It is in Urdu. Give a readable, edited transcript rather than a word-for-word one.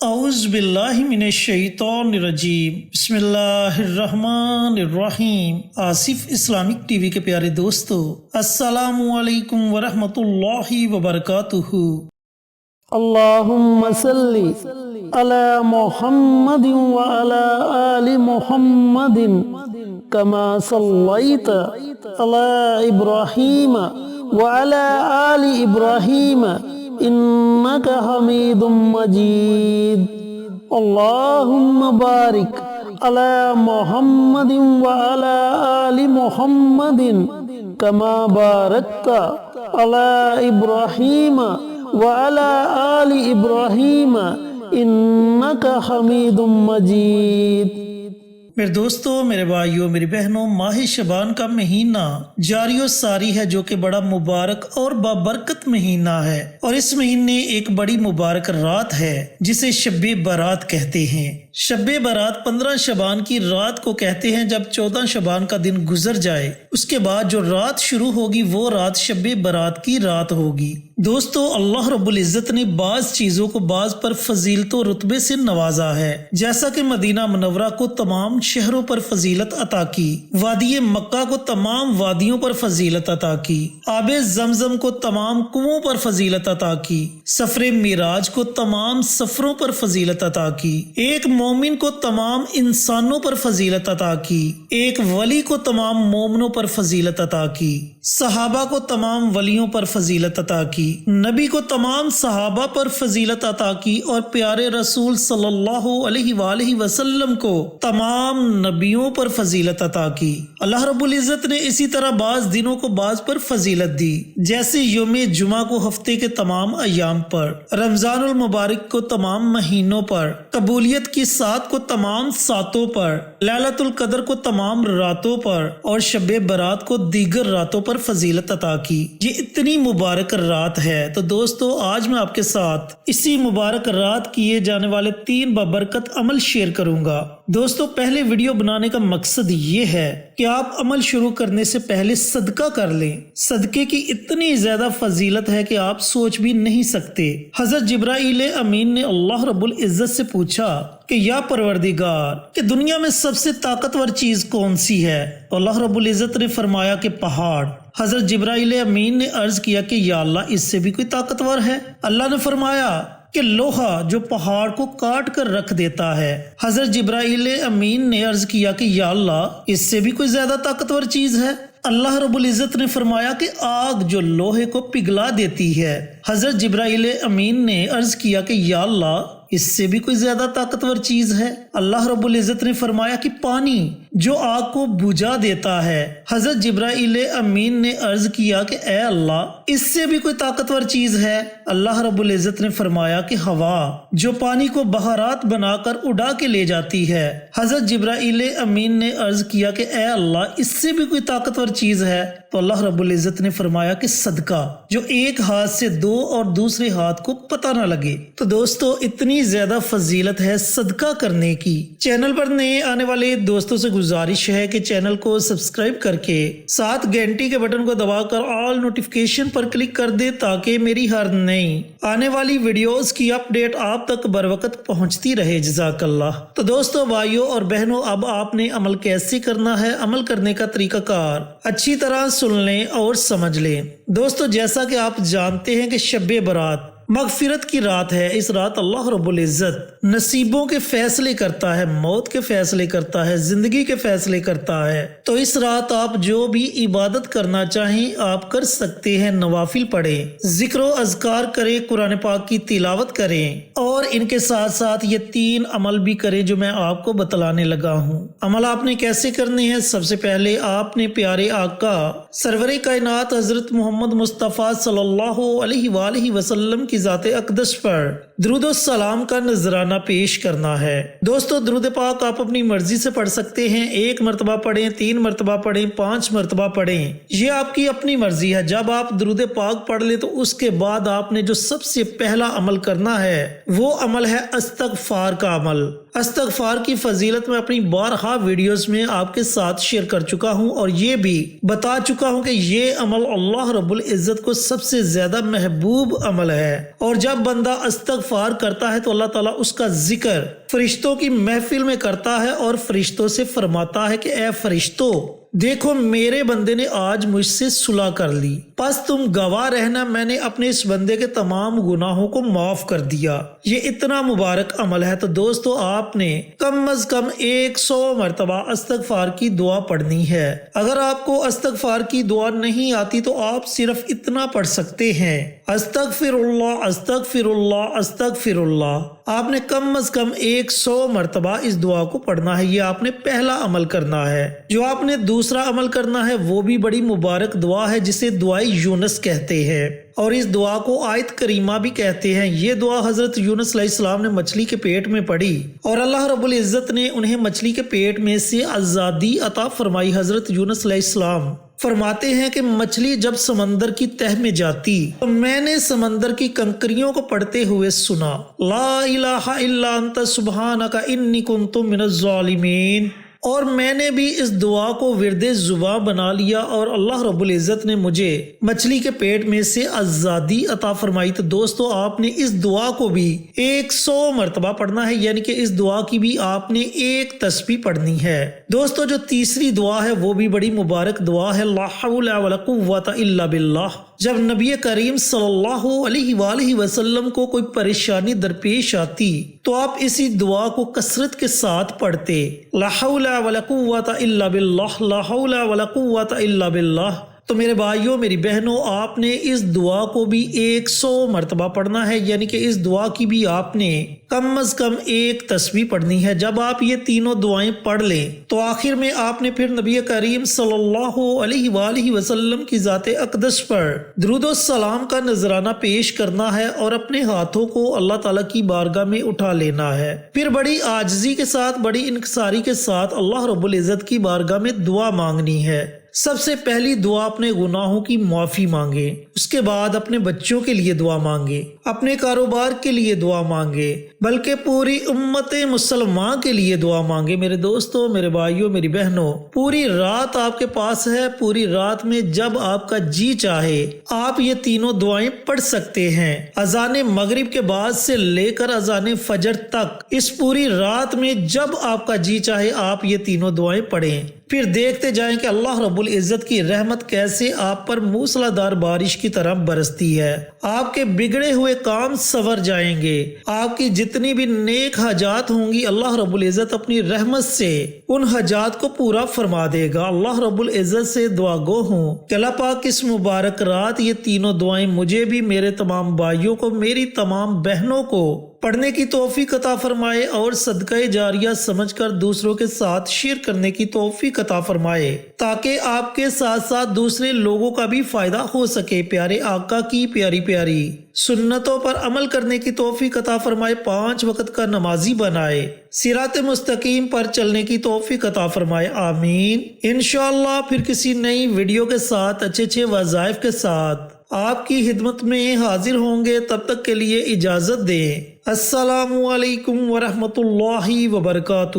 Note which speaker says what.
Speaker 1: اعوذ باللہ من الشیطان الرجیم، بسم اللہ الرحمن الرحیم۔ آصف اسلامک ٹی وی کے پیارے دوستو، السلام علیکم ورحمۃ اللہ وبرکاتہ۔
Speaker 2: اللہم صلی علی محمد وعلی آل محمد کما صلیت علی ابراہیم وعلی آل ابراہیم انک حمید مجید۔ اللہم بارک علی محمد وعلی آل محمد کما بارکت علی ابراہیم وعلی آل ابراہیم انک حمید مجید۔
Speaker 1: میرے دوستو، میرے بھائیوں، میری بہنوں، ماہ شعبان کا مہینہ جاری و ساری ہے جو کہ بڑا مبارک اور بابرکت مہینہ ہے، اور اس مہینے ایک بڑی مبارک رات ہے جسے شب برات کہتے ہیں۔ شب برات 15 شعبان کی رات کو کہتے ہیں۔ جب 14 شعبان کا دن گزر جائے اس کے بعد جو رات شروع ہوگی وہ رات شب برات کی رات ہوگی۔ دوستو، اللہ رب العزت نے بعض چیزوں کو بعض پر فضیلت و رتبے سے نوازا ہے، جیسا کہ مدینہ منورہ کو تمام شہروں پر فضیلت عطا کی، وادی مکہ کو تمام وادیوں پر فضیلت عطا کی، آب زمزم کو تمام کنووں پر فضیلت عطا کی، سفر معراج کو تمام سفروں پر فضیلت عطا کی، ایک مومن کو تمام انسانوں پر فضیلت عطا کی، ایک ولی کو تمام مومنوں پر فضیلت عطا کی، صحابہ کو تمام ولیوں پر فضیلت عطا کی، نبی کو تمام صحابہ پر فضیلت عطا کی، اور پیارے رسول صلی اللہ علیہ وآلہ وسلم کو تمام نبیوں پر فضیلت عطا کی۔ اللہ رب العزت نے اسی طرح بعض دنوں کو بعض پر فضیلت دی، جیسے یوم جمعہ کو ہفتے کے تمام ایام پر، رمضان المبارک کو تمام مہینوں پر، قبولیت کی سات کو تمام ساتوں پر، لیلۃ القدر کو تمام راتوں پر، اور شب برات کو دیگر راتوں پر فضیلت عطا کی۔ یہ اتنی مبارک رات ہے، تو دوستو آج میں آپ کے ساتھ اسی مبارک رات کیے جانے والے 3 بابرکت عمل شیئر کروں گا۔ دوستو، پہلے ویڈیو بنانے کا مقصد یہ ہے کہ آپ عمل شروع کرنے سے پہلے صدقہ کر لیں۔ صدقے کی اتنی زیادہ فضیلت ہے کہ آپ سوچ بھی نہیں سکتے۔ حضرت جبرائیل امین نے اللہ رب العزت سے پوچھا کہ یا پروردگار، کہ دنیا میں سب سے طاقتور چیز کون سی ہے؟ تو اللہ رب العزت نے فرمایا کہ پہاڑ۔ حضرت جبرائیل امین نے عرض کیا کہ یا اللہ، اس سے بھی کوئی طاقتور ہے؟ اللہ نے فرمایا کہ لوہا جو پہاڑ کو کاٹ کر رکھ دیتا ہے۔ حضرت جبرائیل امین نے عرض کیا کہ یا اللہ، اس سے بھی کوئی زیادہ طاقتور چیز ہے؟ اللہ رب العزت نے فرمایا کہ آگ جو لوہے کو پگھلا دیتی ہے۔ حضرت جبرائیل امین نے عرض کیا کہ یا اللہ، اس سے بھی کوئی زیادہ طاقتور چیز ہے؟ اللہ رب العزت نے فرمایا کہ پانی جو آگ کو بجھا دیتا ہے۔ حضرت جبرائیل امین نے عرض کیا کہ اے اللہ، اس سے بھی کوئی طاقتور چیز ہے؟ اللہ رب العزت نے فرمایا کہ ہوا جو پانی کو بہارات بنا کر اڑا کے لے جاتی ہے۔ حضرت جبرائیل امین نے عرض کیا کہ اے اللہ، اس سے بھی کوئی طاقتور چیز ہے؟ تو اللہ رب العزت نے فرمایا کہ صدقہ جو ایک ہاتھ سے دو اور دوسرے ہاتھ کو پتہ نہ لگے۔ تو دوستو، اتنی زیادہ فضیلت ہے صدقہ کرنے کی۔ چینل پر نئے آنے والے دوستوں سے گزارش ہے کہ چینل کو سبسکرائب کر کے ساتھ گھنٹی کے بٹن کو دبا کر آل نوٹیفیکیشن پر کلک کر دے تاکہ میری ہر نئی آنے والی ویڈیوز کی اپڈیٹ آپ تک بر وقت پہنچتی رہے۔ جزاک اللہ۔ تو دوستو، بھائیوں اور بہنوں، اب آپ نے عمل کیسے کرنا ہے، عمل کرنے کا طریقہ کار اچھی طرح سن لیں اور سمجھ لیں۔ دوستو، جیسا کہ آپ جانتے ہیں کہ شب برات مغفرت کی رات ہے۔ اس رات اللہ رب العزت نصیبوں کے فیصلے کرتا ہے، موت کے فیصلے کرتا ہے، زندگی کے فیصلے کرتا ہے۔ تو اس رات آپ جو بھی عبادت کرنا چاہیں آپ کر سکتے ہیں۔ نوافل پڑھیں، ذکر و اذکار کریں، قرآن پاک کی تلاوت کریں، اور ان کے ساتھ ساتھ یہ 3 عمل بھی کریں جو میں آپ کو بتلانے لگا ہوں۔ عمل آپ نے کیسے کرنے ہیں؟ سب سے پہلے آپ نے پیارے آقا سرور کائنات حضرت محمد مصطفیٰ صلی اللہ علیہ وآلہ وسلم کی ذات اقدس پر درود و سلام کا نذرانہ پیش کرنا ہے۔ دوستو، درود پاک آپ اپنی مرضی سے پڑھ سکتے ہیں۔ 1 مرتبہ پڑھیں، 3 مرتبہ پڑھیں، 5 مرتبہ پڑھیں، یہ آپ کی اپنی مرضی ہے۔ جب آپ درود پاک پڑھ لیں تو اس کے بعد آپ نے جو سب سے پہلا عمل کرنا ہے وہ عمل ہے استغفار کا عمل۔ استغفار کی فضیلت میں اپنی بارہا ویڈیوز میں آپ کے ساتھ شیئر کر چکا ہوں، اور یہ بھی بتا چکا ہوں کہ یہ عمل اللہ رب العزت کو سب سے زیادہ محبوب عمل ہے۔ اور جب بندہ استغفار کرتا ہے تو اللہ تعالیٰ اس کا ذکر فرشتوں کی محفل میں کرتا ہے اور فرشتوں سے فرماتا ہے کہ اے فرشتوں، دیکھو میرے بندے نے آج مجھ سے صلح کر لی، پس تم گواہ رہنا میں نے اپنے اس بندے کے تمام گناہوں کو معاف کر دیا۔ یہ اتنا مبارک عمل ہے۔ تو دوستو، آپ نے کم از کم 100 مرتبہ استغفار کی دعا پڑھنی ہے۔ اگر آپ کو استغفار کی دعا نہیں آتی تو آپ صرف اتنا پڑھ سکتے ہیں، استغفر اللہ استغفر اللہ استغفر اللہ۔ آپ نے کم از کم 100 مرتبہ اس دعا کو پڑھنا ہے۔ یہ آپ نے پہلا عمل کرنا ہے۔ جو آپ نے دوسرا عمل کرنا ہے وہ بھی بڑی مبارک دعا ہے، جسے دعائے یونس کہتے ہیں، اور اس دعا کو آیت کریمہ بھی کہتے ہیں۔ یہ دعا حضرت یونس علیہ السلام نے مچھلی کے پیٹ میں پڑھی اور اللہ رب العزت نے انہیں مچھلی کے پیٹ میں سے آزادی عطا فرمائی۔ حضرت یونس علیہ السلام فرماتے ہیں کہ مچھلی جب سمندر کی تہ میں جاتی تو میں نے سمندر کی کنکریوں کو پڑھتے ہوئے سنا، لا الہ الا انت سبحانک انی کنت من الظالمین، اور میں نے بھی اس دعا کو ورد زباں بنا لیا اور اللہ رب العزت نے مجھے مچھلی کے پیٹ میں سے آزادی عطا فرمائی۔ تو دوستو، آپ نے اس دعا کو بھی 100 مرتبہ پڑھنا ہے، یعنی کہ اس دعا کی بھی آپ نے ایک تسبیح پڑھنی ہے۔ دوستو، جو تیسری دعا ہے وہ بھی بڑی مبارک دعا ہے، لا حول ولا قوت الا باللہ۔ جب نبی کریم صلی اللہ علیہ وآلہ وسلم کو کوئی پریشانی درپیش آتی تو آپ اسی دعا کو کثرت کے ساتھ پڑھتے، لا حول ولا قوت الا باللہ، لا حول ولا قوت الا باللہ۔ تو میرے بھائیوں، میری بہنوں، آپ نے اس دعا کو بھی 100 مرتبہ پڑھنا ہے، یعنی کہ اس دعا کی بھی آپ نے کم از کم ایک تسبیح پڑھنی ہے۔ جب آپ یہ تینوں دعائیں پڑھ لیں تو آخر میں آپ نے پھر نبی کریم صلی اللہ علیہ وآلہ وسلم کی ذات اقدس پر درود و سلام کا نذرانہ پیش کرنا ہے اور اپنے ہاتھوں کو اللہ تعالیٰ کی بارگاہ میں اٹھا لینا ہے۔ پھر بڑی عاجزی کے ساتھ، بڑی انکساری کے ساتھ اللہ رب العزت کی بارگاہ میں دعا مانگنی ہے۔ سب سے پہلی دعا اپنے گناہوں کی معافی مانگے، اس کے بعد اپنے بچوں کے لیے دعا مانگے، اپنے کاروبار کے لیے دعا مانگے، بلکہ پوری امت مسلمان کے لیے دعا مانگے۔ میرے دوستو، میرے بھائیوں، میری بہنوں، پوری رات آپ کے پاس ہے۔ پوری رات میں جب آپ کا جی چاہے آپ یہ تینوں دعائیں پڑھ سکتے ہیں۔ اذان مغرب کے بعد سے لے کر اذان فجر تک، اس پوری رات میں جب آپ کا جی چاہے آپ یہ تینوں دعائیں پڑھیں۔ پھر دیکھتے جائیں کہ اللہ رب العزت کی رحمت کیسے آپ پر موسلا دھار بارش کی طرح برستی ہے۔ آپ کے بگڑے ہوئے کام سنور جائیں گے۔ آپ کی جتنی بھی نیک حاجات ہوں گی اللہ رب العزت اپنی رحمت سے ان حاجات کو پورا فرما دے گا۔ اللہ رب العزت سے دعا گو ہوں کہ اللہ پاک اس مبارک رات یہ تینوں دعائیں مجھے بھی، میرے تمام بھائیوں کو، میری تمام بہنوں کو پڑھنے کی توفیق عطا فرمائے اور صدقہ جاریہ سمجھ کر دوسروں کے ساتھ شیئر کرنے کی توفیق عطا فرمائے، تاکہ آپ کے ساتھ ساتھ دوسرے لوگوں کا بھی فائدہ ہو سکے۔ پیارے آقا کی پیاری پیاری سنتوں پر عمل کرنے کی توفیق عطا فرمائے، 5 وقت کا نمازی بنائے، صراط مستقیم پر چلنے کی توفیق عطا فرمائے، آمین۔ انشاءاللہ پھر کسی نئی ویڈیو کے ساتھ، اچھے وظائف کے ساتھ آپ کی خدمت میں حاضر ہوں گے۔ تب تک کے لیے اجازت دیں۔ السلام علیکم ورحمۃ اللہ وبرکاتہ۔